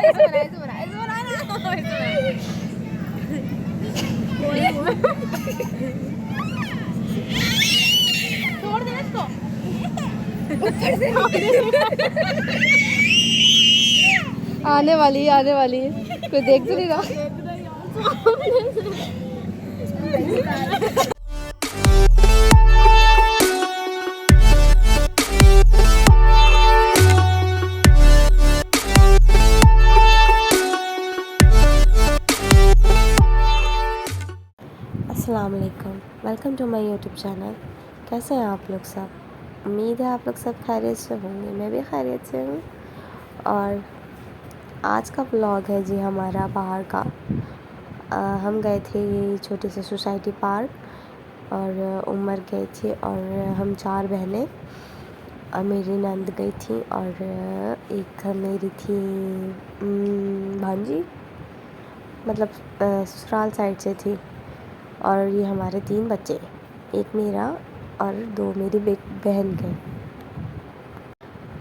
छोड़ दे इसको। आने वाली है, आने वाली है, कोई देख तो नहीं रहा। अस्सलाम वालेकुम, welcome to my YouTube channel. कैसे हैं आप लोग सब? उम्मीद है आप लोग सब खैरियत से होंगे। मैं भी खैरियत से हूँ। और आज का व्लॉग है जी हमारा बाहर का। हम गए थे ये छोटे से सोसाइटी पार्क और उमर गए थे और हम 4 बहनें और मेरी नंद गई थी और एक मेरी थी भांजी, मतलब ससुराल साइड से थी। और ये हमारे 3 बच्चे, एक मेरा और 2 मेरी बहन के।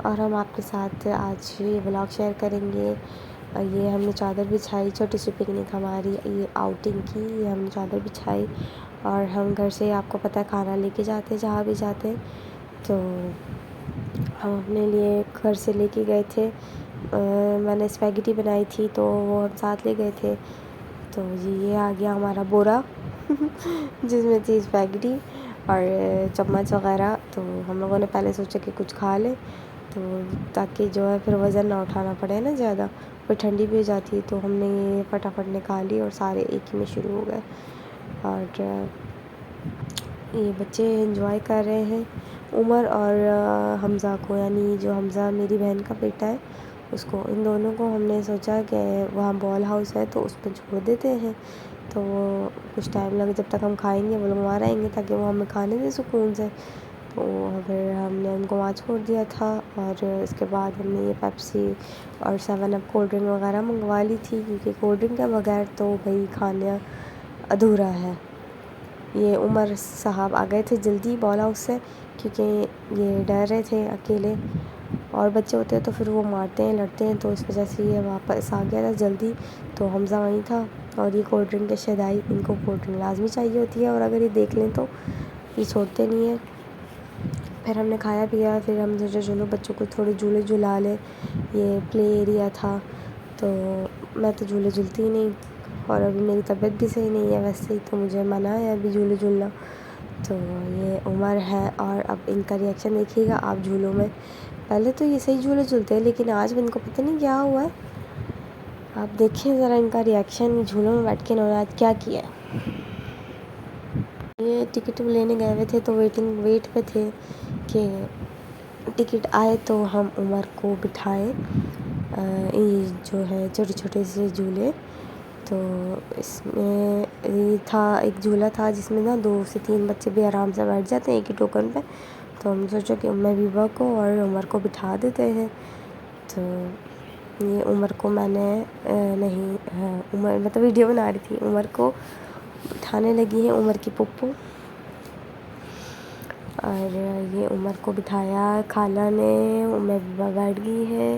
और हम आपके साथ आज ये व्लॉग शेयर करेंगे। ये हमने चादर बिछाई, छोटी सी पिकनिक हमारी ये आउटिंग की, ये हमने चादर बिछाई। और हम घर से आपको पता है खाना लेके जाते जहाँ भी जाते, तो हम अपने लिए घर से लेके गए थे। मैंने स्पैगेटी बनाई थी तो वो हम साथ ले गए थे। तो ये आ गया हमारा बोरा जिसमें थी स्पैगेटी और चम्मच वगैरह। तो हम लोगों ने पहले सोचा कि कुछ खा लें, तो ताकि जो है फिर वज़न ना उठाना पड़े ना ज़्यादा, फिर ठंडी भी हो जाती है। तो हमने ये फटाफट निकाली और सारे एक ही में शुरू हो गए। और ये बच्चे एंजॉय कर रहे हैं, उमर और हमज़ा को, यानी जो हमज़ा मेरी बहन का बेटा है उसको, इन दोनों को हमने सोचा कि वहाँ बॉल हाउस है तो उस पर छोड़ देते हैं। तो वो कुछ टाइम लगे, जब तक हम खाएंगे वो लोग वहाँ रहेंगे ताकि वो हमें खाने दें सुकून से। तो फिर हमने उनको वहाँ छोड़ दिया था। और इसके बाद हमने ये पेप्सी और 7 अप कोल्ड ड्रिंक वगैरह मंगवा ली थी, क्योंकि कोल्ड ड्रिंक के बगैर तो भाई खाना अधूरा है। ये उमर साहब आ गए थे जल्दी बॉल हाउस से, क्योंकि ये डर रहे थे अकेले, और बच्चे होते हैं तो फिर वो मारते हैं लड़ते हैं, तो इस वजह से ये वापस आ गया था जल्दी। तो हमज़ा वहीं था। और ये कोल्ड ड्रिंक के शदाई, इनको कोल्ड ड्रिंक लाजमी चाहिए होती है, और अगर ये देख लें तो ये छोड़ते नहीं हैं। फिर हमने खाया पिया, फिर हम सोचा चलो बच्चों को थोड़े झूले झुला लें। ये प्ले एरिया था, तो मैं तो झूले झूलती ही नहीं, और अभी मेरी तबीयत भी सही नहीं है वैसे ही, तो मुझे मना है अभी झूले झूलना। तो ये उमर है, और अब इनका रिएक्शन देखिएगा आप झूलों में। पहले तो ये सही झूले झूलते हैं, लेकिन आज इनको पता नहीं क्या हुआ है। आप देखिए ज़रा इनका रिएक्शन, झूलों में बैठ के इन्होंने आज क्या किया है। ये टिकट लेने गए हुए थे तो वेट पे थे कि टिकट आए तो हम उमर को बिठाएं। ये जो है छोटे छोटे से झूले, तो इसमें ये था, एक झूला था जिसमें ना 2 से 3 बच्चे भी आराम से बैठ जाते हैं एक ही टोकन पे। तो हम सोचा कि मैं विवा को और उमर को बिठा देते हैं। तो ये उमर को मैंने नहीं, उमर मतलब वीडियो बना रही थी, उमर को बिठाने लगी है उमर की पुप्पू। और ये उमर को बिठाया खाला ने, उमर विवा बैठ गई है।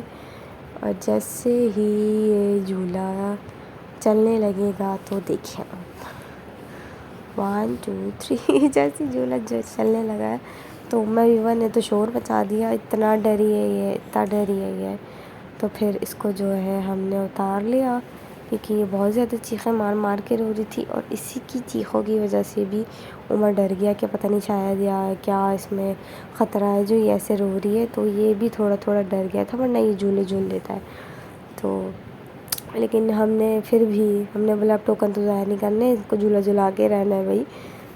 और जैसे ही ये झूला चलने लगेगा तो देखिए 1 2 3 जैसे झूला जो चलने लगा है, तो उमर विवा ने तो शोर मचा दिया, इतना डरी है ये, इतना डरी है ये। तो फिर इसको जो है हमने उतार लिया, क्योंकि ये बहुत ज़्यादा चीखें मार मार के रो रही थी, और इसी की चीखों की वजह से भी उमर डर गया कि पता नहीं शायद या क्या इसमें ख़तरा है जो ये ऐसे रो रही है। तो ये भी थोड़ा थोड़ा डर गया था, वरना ये झूले झूल लेता है। तो लेकिन हमने बोला अब टोकन तो ज़ाया नहीं करने, इसको झूला झुला के रहना है भाई।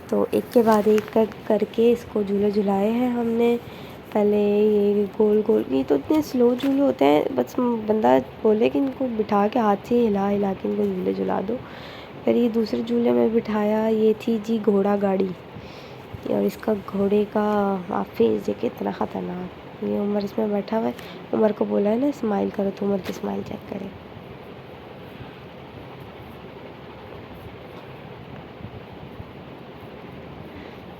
तो एक के बाद एक करके इसको झूले झुलाए हैं हमने। पहले ये गोल गोल, ये तो इतने स्लो झूले होते हैं, बस बंदा बोले कि इनको बिठा के हाथ से हिला हिला के इनको झूले झुला दो। फिर ये दूसरे झूले में बिठाया, ये थी जी घोड़ा गाड़ी, और इसका घोड़े का आप फेस देखिए कितना ख़तरनाक। ये उमर इसमें बैठा हुआ है, उमर को बोला है ना स्माइल करो, तो उमर की स्माइल चेक करें।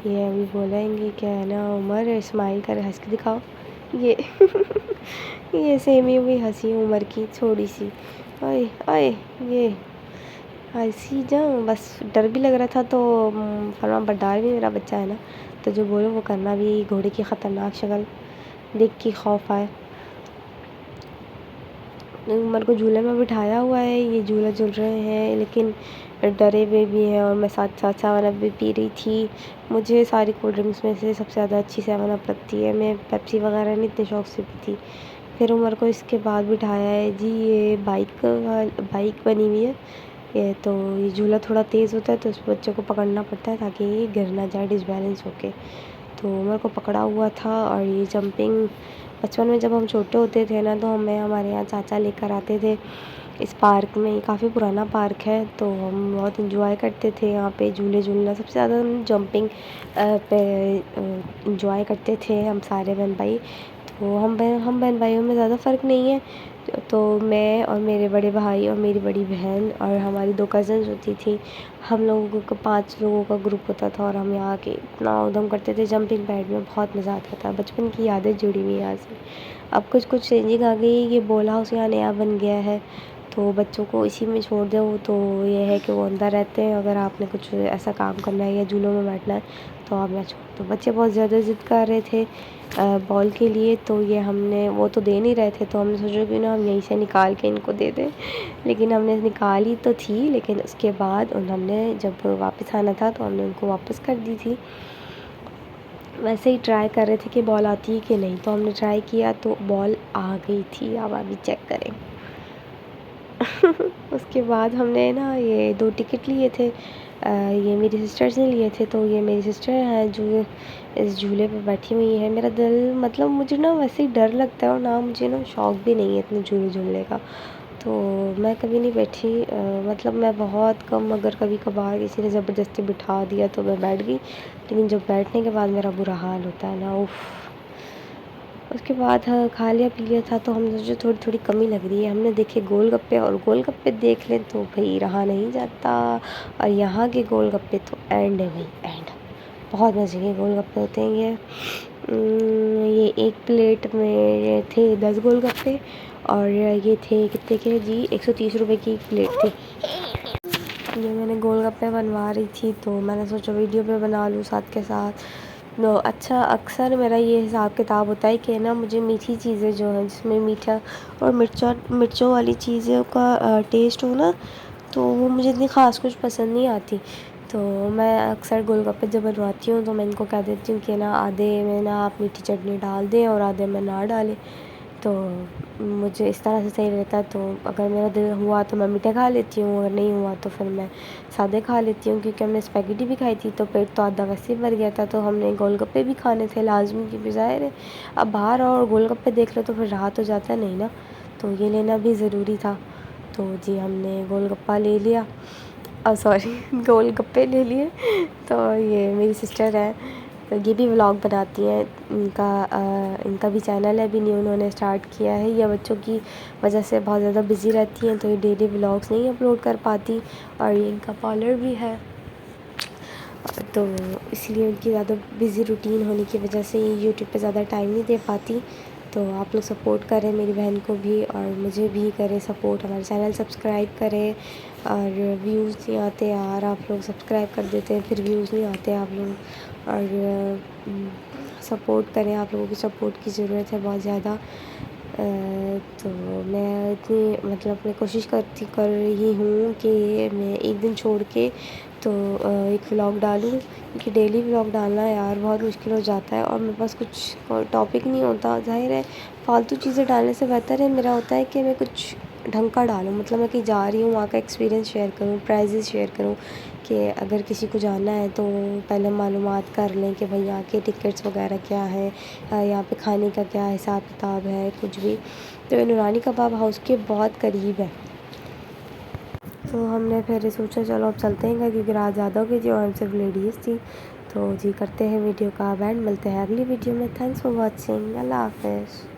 ये अभी बोलेंगे क्या है ना, उमर स्माइल कर, हंस के दिखाओ, ये ये सेमी हुई हंसी उम्र की थोड़ी सी। ओए ओए ये हंसी जाऊँ, बस डर भी लग रहा था तो फरमा बरदार भी मेरा बच्चा है ना, तो जो बोलो वो करना भी। घोड़े की ख़तरनाक शक्ल देख के खौफ आए। उमर को झूले में बिठाया हुआ है, ये झूला झूल रहे हैं लेकिन डरे हुए भी हैं। और मैं साथ साथ 7 अप भी पी रही थी। मुझे सारी कोल्ड ड्रिंक्स में से सबसे ज़्यादा अच्छी 7 अप लगती है। मैं पेप्सी वगैरह नहीं इतने शौक से पीती। फिर उमर को इसके बाद बिठाया है जी, ये बाइक बनी हुई है ये, तो ये झूला थोड़ा तेज़ होता है तो उस बच्चे को पकड़ना पड़ता है ताकि ये गिर ना जाए डिसबैलेंस होके। तो उमर को पकड़ा हुआ था। और ये जंपिंग बचपन में जब हम छोटे होते थे ना, तो हमें हमारे यहाँ चाचा लेकर आते थे इस पार्क में। काफ़ी पुराना पार्क है, तो हम बहुत इंजॉय करते थे यहाँ पे झूले झूलना। सबसे ज़्यादा हम जंपिंग पे इंजॉय करते थे हम सारे बहन भाई। तो हम बहन भाइयों में ज़्यादा फ़र्क नहीं है। तो मैं और मेरे बड़े भाई और मेरी बड़ी बहन और हमारी 2 कज़न्स होती थी। हम लोगों का 5 लोगों का ग्रुप होता था और हम यहाँ के इतना उधम करते थे जंपिंग पैड में, बहुत मज़ा आता था। बचपन की यादें जुड़ी हुई हैं यहाँ से। अब कुछ चेंजिंग आ गई, ये बॉल हाउस यहाँ नया बन गया है, तो बच्चों को इसी में छोड़ दो तो ये है कि वो अंदर रहते हैं। अगर आपने कुछ ऐसा काम करना है या झूलों में बैठना है तो आप ना छोड़ दो। बच्चे बहुत ज़्यादा ज़िद कर रहे थे बॉल के लिए, तो ये हमने, वो तो दे नहीं रहे थे तो हमने सोचा कि ना हम यहीं से निकाल के इनको दे दें। लेकिन हमने निकाली तो थी, लेकिन उसके बाद हमने जब वापस आना था तो हमने उनको वापस कर दी थी। वैसे ही ट्राई कर रहे थे कि बॉल आती है कि नहीं, तो हमने ट्राई किया तो बॉल आ गई थी। अब अभी चेक करें। उसके बाद हमने ना ये 2 टिकट लिए थे। ये मेरी सिस्टर्स ने लिए थे। तो ये मेरी सिस्टर हैं जो इस झूले पे बैठी हुई है। मेरा दिल, मतलब मुझे ना वैसे ही डर लगता है और ना मुझे ना शौक भी नहीं है इतने झूले झूलने का, तो मैं कभी नहीं बैठी। मतलब मैं बहुत कम, अगर कभी कभार किसी ने ज़बरदस्ती बिठा दिया तो मैं बैठ गई, लेकिन जब बैठने के बाद मेरा बुरा हाल होता है ना, उफ़। उसके बाद खा लिया पी लिया था तो हमने सोचा थोड़ी थोड़ी कमी लग रही है, हमने देखे गोलगप्पे, और गोलगप्पे देख लें तो भाई रहा नहीं जाता। और यहाँ के गोलगप्पे तो एंड है भाई, एंड। बहुत मज़े के गोलगप्पे होते हैं ये एक प्लेट में थे 10 गोलगप्पे, और ये थे कितने के जी, 130 रुपये की एक प्लेट थी। ये मैंने गोलगप्पे बनवा रही थी तो मैंने सोचा वीडियो पे बना लूँ साथ के साथ। तो अच्छा, अक्सर मेरा ये हिसाब किताब होता है कि ना मुझे मीठी चीज़ें जो हैं जिसमें मीठा और मिर्चों वाली चीज़ों का टेस्ट हो ना, तो वो मुझे इतनी ख़ास कुछ पसंद नहीं आती। तो मैं अक्सर गोलगप्पे जब बनवाती हूँ तो मैं इनको कह देती हूँ कि ना आधे में ना आप मीठी चटनी डाल दें और आधे में ना डालें। तो मुझे इस तरह से सही रहता है। तो अगर मेरा दिल हुआ तो मैं मीठा खा लेती हूँ, अगर नहीं हुआ तो फिर मैं सादे खा लेती हूँ। क्योंकि हमने स्पैगेटी भी खाई थी तो पेट तो आधा वैसे ही भर गया था, तो हमने गोलगप्पे भी खाने थे लाजमी, क्योंकि ज़ाहिर है अब बाहर और गोलगप्पे देख लो तो फिर रहा तो जाता नहीं ना, तो ये लेना भी ज़रूरी था। तो जी हमने गोलगप्पा ले लिया, सॉरी गोलगप्पे ले लिए। तो ये मेरी सिस्टर है, तो ये भी व्लॉग बनाती हैं। इनका भी चैनल है, अभी न्यू उन्होंने स्टार्ट किया है। ये बच्चों की वजह से बहुत ज़्यादा बिज़ी रहती हैं तो ये डेली व्लॉग्स नहीं अपलोड कर पाती। और ये इनका पार्लर भी है, तो इसलिए उनकी ज़्यादा बिज़ी रूटीन होने की वजह से ये यूट्यूब पे ज़्यादा टाइम नहीं दे पाती। तो आप लोग सपोर्ट करें मेरी बहन को भी और मुझे भी करें सपोर्ट, हमारे चैनल सब्सक्राइब करें। और व्यूज़ नहीं आते यार, आप लोग सब्सक्राइब कर देते हैं फिर व्यूज़ नहीं आते आप लोग। और सपोर्ट करें, आप लोगों की सपोर्ट की ज़रूरत है बहुत ज़्यादा। तो मैं इतनी, मतलब मैं कोशिश कर रही हूँ कि मैं एक दिन छोड़ के तो एक व्लॉग डालूँ, क्योंकि डेली व्लॉग डालना यार बहुत मुश्किल हो जाता है और मेरे पास कुछ टॉपिक नहीं होता। ज़ाहिर है फालतू चीज़ें डालने से बेहतर है, मेरा होता है कि मैं कुछ ढंग का डालूँ। मतलब मैं कहीं जा रही हूँ वहाँ का एक्सपीरियंस शेयर करूँ, प्राइजेस शेयर करूँ, कि अगर किसी को जाना है तो पहले मालूमात कर लें कि भाई यहाँ के टिकट्स वगैरह क्या है, यहाँ पे खाने का क्या हिसाब किताब है, कुछ भी। तो नूरानी कबाब हाउस के बहुत करीब है, तो हमने फिर सोचा चलो अब चलते हैं, क्योंकि रात ज़्यादा हो गई थी और हम सिर्फ लेडीज़ थी। तो जी करते हैं वीडियो का एंड, मिलते हैं अगली वीडियो में। थैंक्स फॉर वॉचिंग, अल्लाह हाफ़िज़।